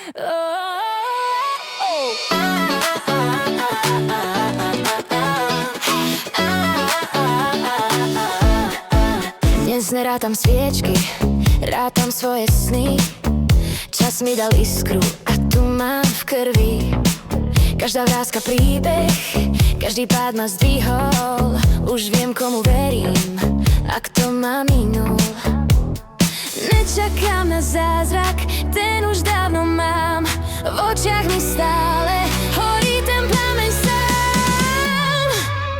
Dnes nerátam sviečky, rátam svoje sny. Čas mi dal iskru a tu mám v krvi. Každá vráska príbeh, každý pád ma zdvihol. Už viem, komu verím, a kto ma minul. Nečakám na zázrak, ten už dávno mám. V očiach mi stále horí ten plameň sám.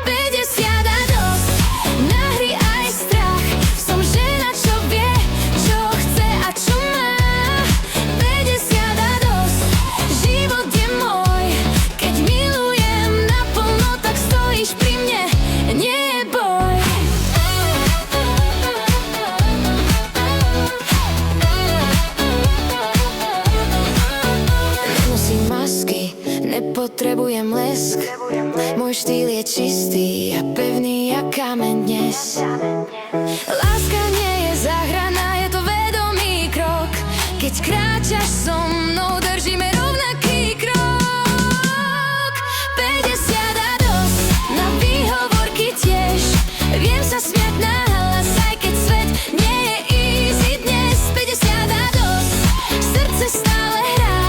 50 a dosť, na hry aj strach. Som žena, čo vie, čo chce a čo má. 50 a dosť, život je môj. Keď milujem naplno, tak stojíš pri mne, nie je boj. Nenosím masky, nepotrebujem lesk. Môj štýl je čistý a pevný jak kameň dnes. Láska nie je zahraná, je to vedomý krok. Keď kráčaš so mnou, držíme rovnaký krok. 50 a dosť, na výhovorky tiež. Viem sa smiať nahlas, aj keď svet nie je easy dnes. 50 a dosť, srdce stále hrá.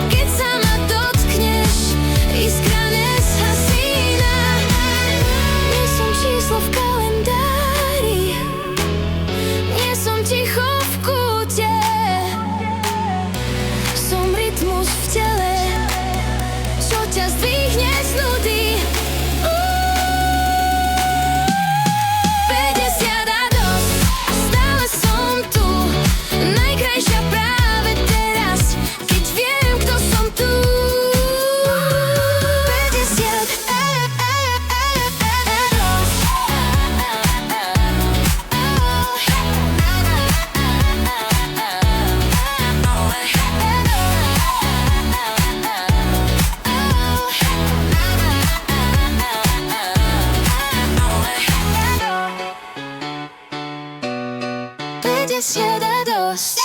Keď sa ma dotkneš, iskra nezhasína. Nie som číslo v kalendári, nie som ticho v kúte. Som rytmus v tele, čo ťa zdvihne z nudy. 50 a dosť, a stále som tu. Najkrajšia práve teraz, keď viem, kto som tu. 50 a dosť. Siada dosť.